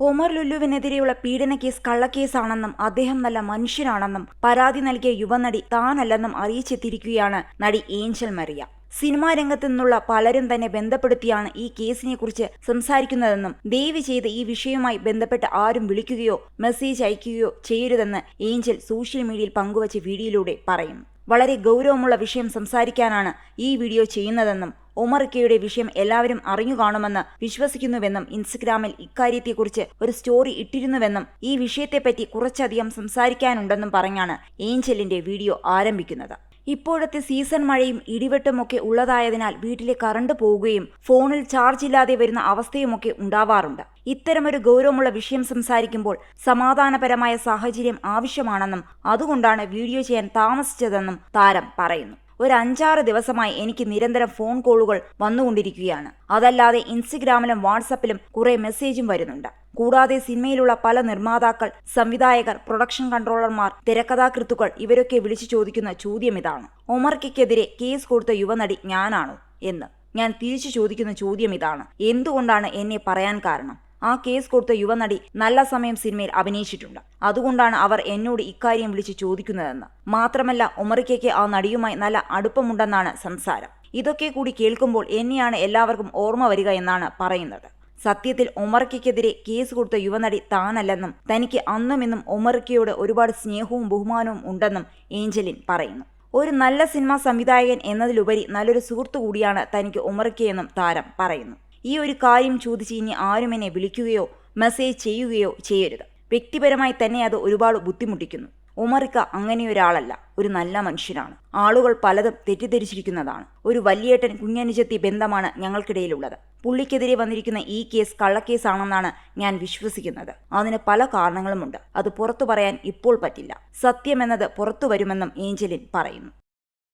ഒമർ ലുലുവിനെതിരെയുള്ള പീഡന കേസ് കള്ളക്കേസാണെന്നും അദ്ദേഹം നല്ല മനുഷ്യനാണെന്നും പരാതി നൽകിയ യുവനടി താനല്ലെന്നും അറിയിച്ചെത്തിയിരിക്കുകയാണ് നടി ഏഞ്ചൽ മരിയ. സിനിമാ രംഗത്തു നിന്നുള്ള പലരും തന്നെ ബന്ധപ്പെടുത്തിയാണ് ഈ കേസിനെക്കുറിച്ച് സംസാരിക്കുന്നതെന്നും ദയവ് ചെയ്ത് ഈ വിഷയവുമായി ബന്ധപ്പെട്ട് ആരും വിളിക്കുകയോ മെസ്സേജ് അയക്കുകയോ ചെയ്യരുതെന്ന് ഏഞ്ചൽ സോഷ്യൽ മീഡിയയിൽ പങ്കുവച്ച വീഡിയോയിലൂടെ പറയുന്നു. വളരെ ഗൗരവമുള്ള വിഷയം സംസാരിക്കാനാണ് ഈ വീഡിയോ ചെയ്യുന്നതെന്നും ഒമറിക്കയുടെ വിഷയം എല്ലാവരും അറിഞ്ഞു കാണുമെന്ന് വിശ്വസിക്കുന്നുവെന്നും ഇൻസ്റ്റഗ്രാമിൽ ഇക്കാര്യത്തെക്കുറിച്ച് ഒരു സ്റ്റോറി ഇട്ടിരുന്നുവെന്നും ഈ വിഷയത്തെപ്പറ്റി കുറച്ചധികം സംസാരിക്കാനുണ്ടെന്നും പറഞ്ഞാണ് ഏഞ്ചലിന്റെ വീഡിയോ ആരംഭിക്കുന്നത്. ഇപ്പോഴത്തെ സീസൺ മഴയും ഇടിവെട്ടുമൊക്കെ ഉള്ളതായതിനാൽ വീട്ടിലെ കറണ്ട് പോവുകയും ഫോണിൽ ചാർജ് ഇല്ലാതെ വരുന്ന അവസ്ഥയുമൊക്കെ ഉണ്ടാവാറുണ്ട്. ഇത്തരമൊരു ഗൗരവമുള്ള വിഷയം സംസാരിക്കുമ്പോൾ സമാധാനപരമായ സാഹചര്യം ആവശ്യമാണെന്നും അതുകൊണ്ടാണ് വീഡിയോ ചെയ്യാൻ താമസിച്ചതെന്നും താരം പറയുന്നു. ഒരു 5-6 ദിവസമായി എനിക്ക് നിരന്തരം ഫോൺ കോളുകൾ വന്നുകൊണ്ടിരിക്കുകയാണ്. അതല്ലാതെ ഇൻസ്റ്റഗ്രാമിലും വാട്സപ്പിലും കുറെ മെസ്സേജും വരുന്നുണ്ട്. കൂടാതെ സിനിമയിലുള്ള പല നിർമ്മാതാക്കൾ, സംവിധായകർ, പ്രൊഡക്ഷൻ കൺട്രോളർമാർ, തിരക്കഥാകൃത്തുക്കൾ ഇവരൊക്കെ വിളിച്ചു ചോദിക്കുന്ന ചോദ്യം ഇതാണ്: ഒമറിക്കയ്ക്കെതിരെ കേസ് കൊടുത്ത യുവനടി ഞാനാണോ എന്ന്. ഞാൻ തിരിച്ചു ചോദിക്കുന്ന ചോദ്യം ഇതാണ്: എന്തുകൊണ്ടാണ് എന്നെ പറയാൻ കാരണം? ആ കേസ് കൊടുത്ത യുവനടി നല്ല സമയം സിനിമയിൽ അഭിനയിച്ചിട്ടുണ്ട്. അതുകൊണ്ടാണ് അവർ എന്നോട് ഇക്കാര്യം വിളിച്ച് ചോദിക്കുന്നതെന്ന്. മാത്രമല്ല, ഒമറിക്കയ്ക്ക് ആ നടിയുമായി നല്ല അടുപ്പമുണ്ടെന്നാണ് സംസാരം. ഇതൊക്കെ കൂടി കേൾക്കുമ്പോൾ എന്നെയാണ് എല്ലാവർക്കും ഓർമ്മ വരിക എന്നാണ് പറയുന്നത്. സത്യത്തിൽ ഒമറിക്കയ്ക്കെതിരെ കേസ് കൊടുത്ത യുവനടി താനല്ലെന്നും തനിക്ക് അന്നും ഇന്നും ഒമറിക്കയോട് ഒരുപാട് സ്നേഹവും ബഹുമാനവും ഉണ്ടെന്നും ഏഞ്ചലിൻ പറയുന്നു. ഒരു നല്ല സിനിമാ സംവിധായകൻ എന്നതിലുപരി നല്ലൊരു സുഹൃത്തു കൂടിയാണ് തനിക്ക് ഒമറിക്കയെന്നും താരം പറയുന്നു. ഈ ഒരു കാര്യം ചോദിച്ച് ഇനി ആരും എന്നെ വിളിക്കുകയോ മെസ്സേജ് ചെയ്യുകയോ ചെയ്യരുത്. വ്യക്തിപരമായി തന്നെ അത് ഒരുപാട് ബുദ്ധിമുട്ടിക്കുന്നു. ഒമറിക്ക അങ്ങനെയൊരാളല്ല, ഒരു നല്ല മനുഷ്യനാണ്. ആളുകൾ പലതും തെറ്റിദ്ധരിച്ചിരിക്കുന്നതാണ്. ഒരു വലിയേട്ടൻ കുഞ്ഞനുജത്തി ബന്ധമാണ് ഞങ്ങൾക്കിടയിലുള്ളത്. പുള്ളിക്കെതിരെ വന്നിരിക്കുന്ന ഈ കേസ് കള്ളക്കേസാണെന്നാണ് ഞാൻ വിശ്വസിക്കുന്നത്. അതിന് പല കാരണങ്ങളുമുണ്ട്. അത് പുറത്തു പറയാൻ ഇപ്പോൾ പറ്റില്ല. സത്യമെന്നത് പുറത്തു വരുമെന്നും ഏഞ്ചലിൻ പറയുന്നു.